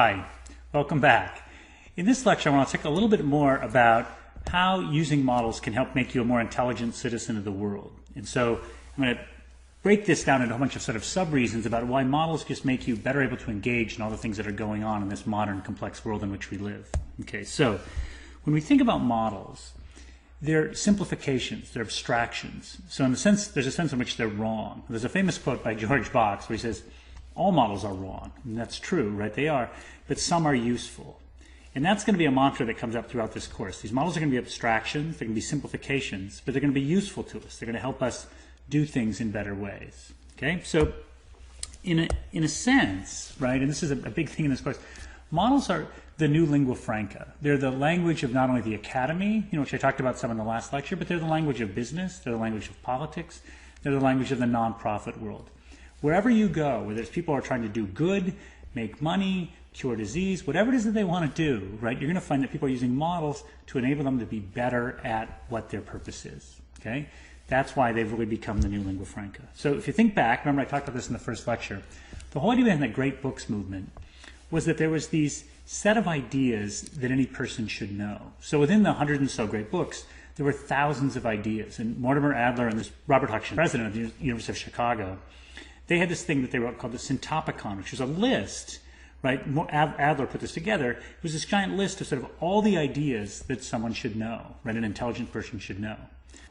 Hi, welcome back. In this lecture, I want to talk a little bit more about how using models can help make you a more intelligent citizen of the world. And so I'm going to break this down into a bunch of sort of sub-reasons about why models just make you better able to engage in all the things that are going on in this modern, complex world in which we live. Okay, so when we think about models, they're simplifications, they're abstractions. So in a sense, there's a sense in which they're wrong. There's a famous quote by George Box where he says, all models are wrong. And that's true, right? They are. But some are useful. And that's going to be a mantra that comes up throughout this course. These models are going to be abstractions, they're going to be simplifications, but they're going to be useful to us. They're going to help us do things in better ways. Okay? So in a sense, right, and this is a big thing in this course, models are the new lingua franca. They're the language of not only the academy, which I talked about some in the last lecture, but they're the language of business, they're the language of politics, they're the language of the nonprofit world. Wherever you go, whether it's people who are trying to do good, make money, cure disease, whatever it is that they want to do, right, you're going to find that people are using models to enable them to be better at what their purpose is. Okay? That's why they've really become the new lingua franca. So if you think back, remember I talked about this in the first lecture, the whole idea behind the great books movement was that there was these set of ideas that any person should know. So within the 100 and so great books, there were thousands of ideas. And Mortimer Adler and this Robert Huckson, president of the University of Chicago, they had this thing that they wrote called the Syntopicon, which was a list, right? Adler put this together. It was this giant list of sort of all the ideas that someone should know, right? An intelligent person should know.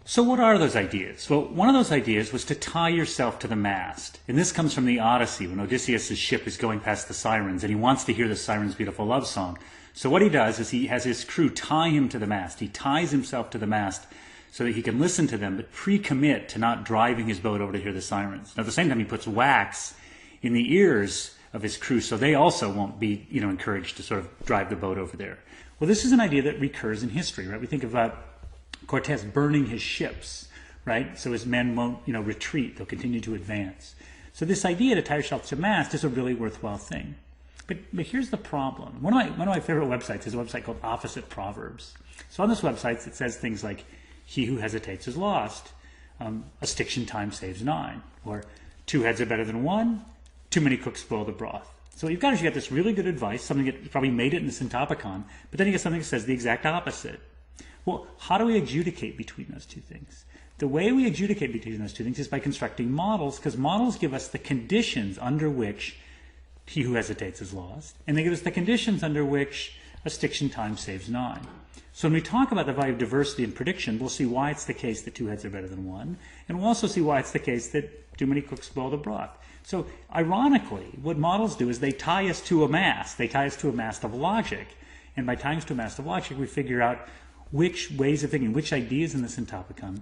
So what are those ideas? Well, one of those ideas was to tie yourself to the mast. And this comes from the Odyssey, when Odysseus' ship is going past the sirens, and he wants to hear the sirens' beautiful love song. So what he does is he has his crew tie him to the mast. He ties himself to the mast so that he can listen to them, but pre-commit to not driving his boat over to hear the sirens. And at the same time, he puts wax in the ears of his crew so they also won't be encouraged to sort of drive the boat over there. Well, this is an idea that recurs in history, right? We think about Cortez burning his ships, right? So his men won't, retreat. They'll continue to advance. So this idea to tie yourself to mast is a really worthwhile thing. But here's the problem. One of my favorite websites is a website called Opposite Proverbs. So on this website, it says things like, he who hesitates is lost. A stiction time saves 9. Or 2 heads are better than 1. Too many cooks spoil the broth. So you've got this really good advice, something that probably made it in the Syntopicon, but then you get something that says the exact opposite. Well, how do we adjudicate between those two things? The way we adjudicate between those two things is by constructing models, because models give us the conditions under which he who hesitates is lost, and they give us the conditions under which a stiction time saves 9. So when we talk about the value of diversity in prediction, we'll see why it's the case that 2 heads are better than 1, and we'll also see why it's the case that too many cooks spoil the broth. So ironically, what models do is they tie us to a mast. They tie us to a mast of logic, and by tying us to a mast of logic, we figure out which ways of thinking, which ideas in the Syntopicon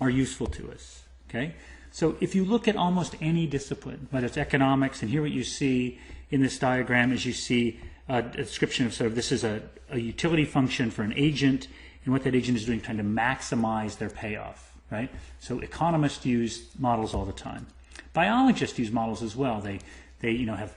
are useful to us. Okay? So if you look at almost any discipline, whether it's economics, and here what you see in this diagram is you see a description of sort of this is a utility function for an agent, and what that agent is doing, trying to maximize their payoff, right? So economists use models all the time. Biologists use models as well. They have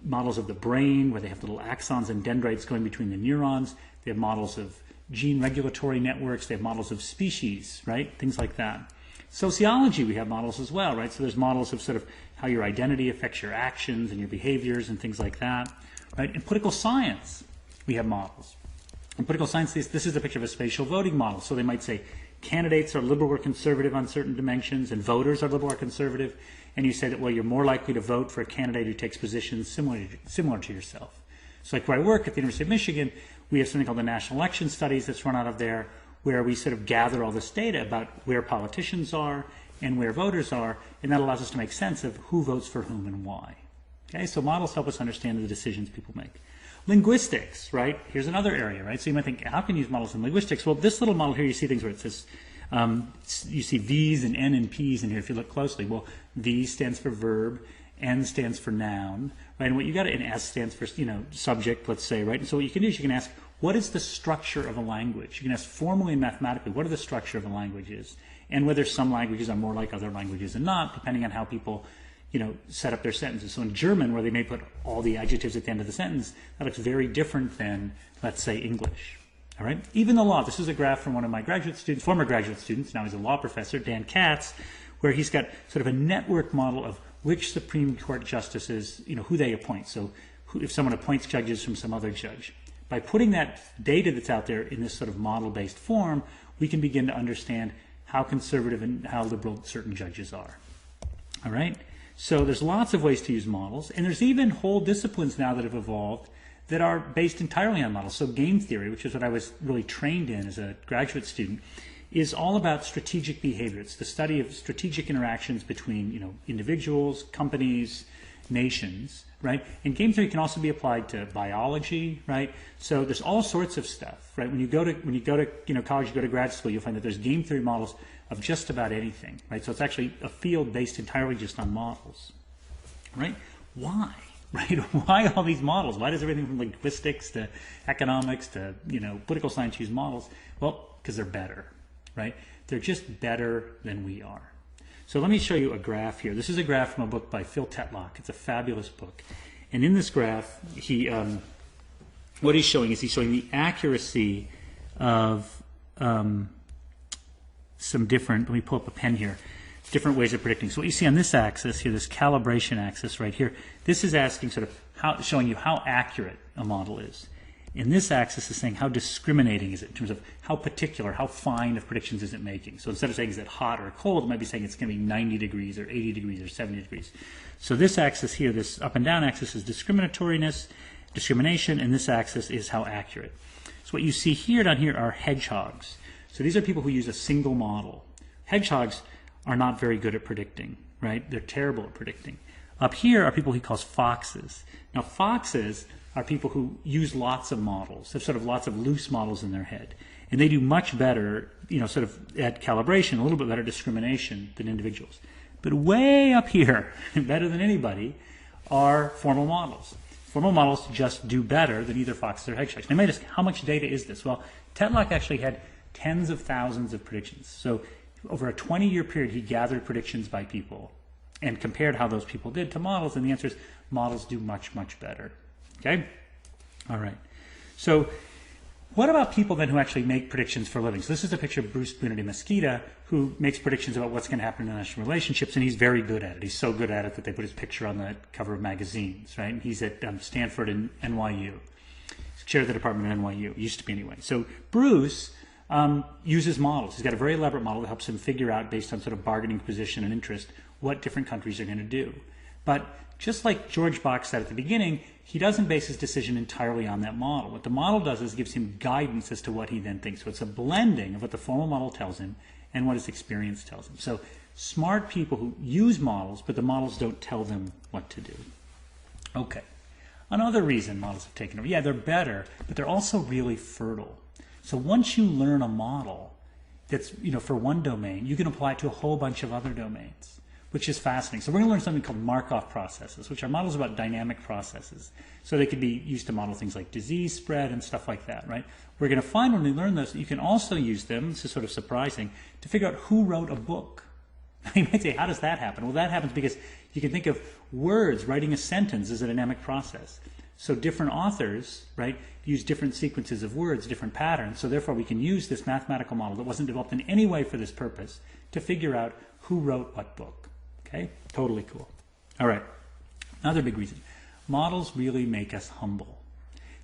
models of the brain where they have little axons and dendrites going between the neurons. They have models of gene regulatory networks. They have models of species, right? Things like that. Sociology, we have models as well, right? So there's models of sort of how your identity affects your actions and your behaviors and things like that, right? In political science, we have models. In political science, this is a picture of a spatial voting model. So they might say candidates are liberal or conservative on certain dimensions, and voters are liberal or conservative. And you say that, well, you're more likely to vote for a candidate who takes positions similar to yourself. So like where I work at the University of Michigan, we have something called the National Election Studies that's run out of there, where we sort of gather all this data about where politicians are and where voters are, and that allows us to make sense of who votes for whom and why. Okay, so models help us understand the decisions people make. Linguistics, right? Here's another area, right? So you might think, how can you use models in linguistics? Well, this little model here, you see things where it says, you see V's and N and P's in here if you look closely. Well, V stands for verb, N stands for noun, right? And what you got to, and S stands for, subject, let's say, right? And so what you can do is you can ask, what is the structure of a language? You can ask formally and mathematically, what are the structure of a language is, and whether some languages are more like other languages and not, depending on how people set up their sentences. So in German, where they may put all the adjectives at the end of the sentence, that looks very different than, let's say, English. All right? Even the law. This is a graph from one of my graduate students, former graduate students, now he's a law professor, Dan Katz, where he's got sort of a network model of which Supreme Court justices, who they appoint. So if someone appoints judges from some other judge. By putting that data that's out there in this sort of model-based form, we can begin to understand how conservative and how liberal certain judges are. All right? So there's lots of ways to use models, and there's even whole disciplines now that have evolved that are based entirely on models. So game theory, which is what I was really trained in as a graduate student, is all about strategic behavior. It's the study of strategic interactions between, individuals, companies, nations, right? And game theory can also be applied to biology, right? So there's all sorts of stuff, right? When you go to college, you go to grad school, you'll find that there's game theory models of just about anything, right? So it's actually a field based entirely just on models, right? Why? Right? Why all these models? Why does everything from linguistics to economics to political science use models? Well, because they're better, right? They're just better than we are. So let me show you a graph here. This is a graph from a book by Phil Tetlock. It's a fabulous book. And in this graph, what he's showing is the accuracy of some different, let me pull up a pen here, different ways of predicting. So what you see on this axis here, this calibration axis right here, this is asking showing you how accurate a model is. And this axis is saying how discriminating is it in terms of how particular, how fine of predictions is it making. So instead of saying is it hot or cold, it might be saying it's going to be 90 degrees or 80 degrees or 70 degrees. So this axis here, this up and down axis is discrimination, and this axis is how accurate. So what you see here down here are hedgehogs. So these are people who use a single model. Hedgehogs are not very good at predicting, right? They're terrible at predicting. Up here are people he calls foxes. Now foxes are people who use lots of models. They have sort of lots of loose models in their head. And they do much better, sort of at calibration, a little bit better discrimination than individuals. But way up here, better than anybody, are formal models. Formal models just do better than either foxes or hedgehogs. Now, you might ask, how much data is this? Well, Tetlock actually had tens of thousands of predictions. So over a 20-year period, he gathered predictions by people and compared how those people did to models, and the answer is models do much, much better. Okay? All right. So what about people then who actually make predictions for a living? So this is a picture of Bruce Bruno de Mesquita, who makes predictions about what's going to happen in international relationships, and he's very good at it. He's so good at it that they put his picture on the cover of magazines, right? And he's at Stanford and NYU. He's chair of the department at NYU. He used to be anyway. So Bruce uses models. He's got a very elaborate model that helps him figure out, based on sort of bargaining position and interest, what different countries are going to do. But just like George Bach said at the beginning, he doesn't base his decision entirely on that model. What the model does is gives him guidance as to what he then thinks. So it's a blending of what the formal model tells him and what his experience tells him. So smart people who use models, but the models don't tell them what to do. Okay. Another reason models have taken over. Yeah, they're better, but they're also really fertile. So once you learn a model that's, for one domain, you can apply it to a whole bunch of other domains, which is fascinating. So we're going to learn something called Markov processes, which are models about dynamic processes. So they could be used to model things like disease spread and stuff like that, right? We're going to find when we learn those that you can also use them, this is sort of surprising, to figure out who wrote a book. You might say, how does that happen? Well, that happens because you can think of words, writing a sentence as a dynamic process. So different authors, right, use different sequences of words, different patterns. So therefore we can use this mathematical model that wasn't developed in any way for this purpose to figure out who wrote what book. Okay? Totally cool. All right. Another big reason. Models really make us humble.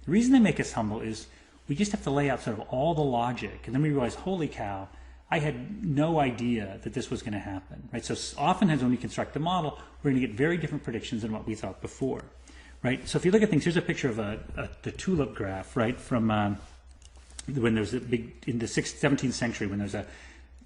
The reason they make us humble is we just have to lay out sort of all the logic, and then we realize, holy cow, I had no idea that this was going to happen. Right? So oftentimes when we construct a model, we're going to get very different predictions than what we thought before. Right? So if you look at things, here's a picture of the tulip graph, right, from when there was a big, in the 17th century, when there was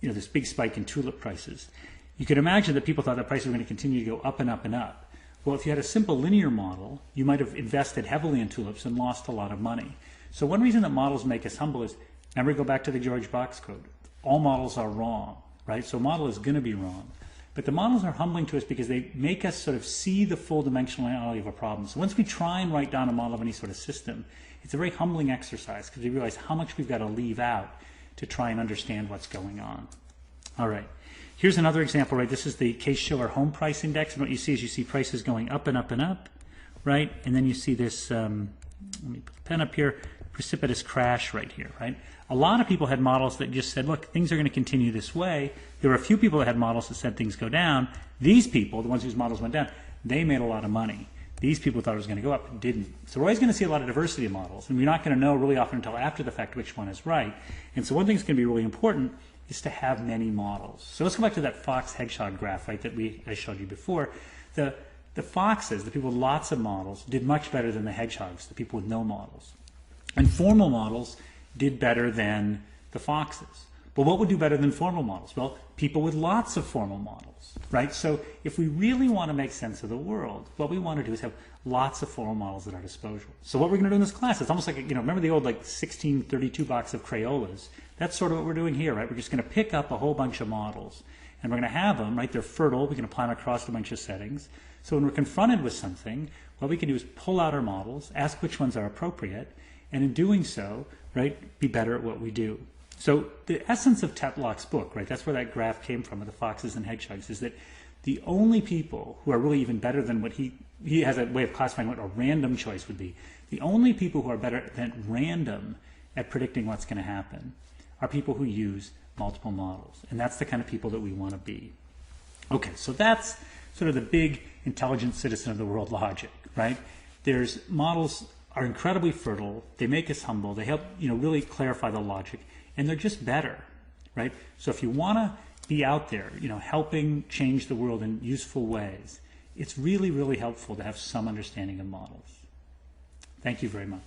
this big spike in tulip prices. You could imagine that people thought that prices were going to continue to go up and up and up. Well, if you had a simple linear model, you might have invested heavily in tulips and lost a lot of money. So one reason that models make us humble is, remember, go back to the George Bach quote, all models are wrong, right? So a model is going to be wrong. But the models are humbling to us because they make us sort of see the full dimensionality of a problem. So once we try and write down a model of any sort of system, it's a very humbling exercise because we realize how much we've got to leave out to try and understand what's going on. All right. Here's another example, right? This is the Case-Shiller home price index. And what you see is you see prices going up and up and up, right? And then you see this, let me put the pen up here, precipitous crash right here, right? A lot of people had models that just said, look, things are going to continue this way. There were a few people that had models that said things go down. These people, the ones whose models went down, they made a lot of money. These people thought it was going to go up, and didn't. So we're always going to see a lot of diversity in models, and we're not going to know really often until after the fact which one is right. And so one thing that's going to be really important is to have many models. So let's go back to that fox-hedgehog graph, right, that I showed you before. The foxes, the people with lots of models, did much better than the hedgehogs, the people with no models. And formal models did better than the foxes. But what would do better than formal models? Well, people with lots of formal models, right? So if we really want to make sense of the world, what we want to do is have lots of formal models at our disposal. So what we're going to do in this class, it's almost like, remember the old 1632 box of Crayolas? That's sort of what we're doing here, right? We're just going to pick up a whole bunch of models, and we're going to have them, right? They're fertile. We can apply them across a bunch of settings. So when we're confronted with something, what we can do is pull out our models, ask which ones are appropriate, and in doing so, right, be better at what we do. So the essence of Tetlock's book, right, that's where that graph came from, of the foxes and hedgehogs, is that the only people who are really even better than what he has a way of classifying what a random choice would be. The only people who are better than random at predicting what's going to happen are people who use multiple models. And that's the kind of people that we want to be. Okay, so that's sort of the big intelligent citizen of the world logic, right? Models are incredibly fertile. They make us humble. They help, really clarify the logic. And they're just better, right? So if you want to be out there, helping change the world in useful ways, it's really, really helpful to have some understanding of models. Thank you very much.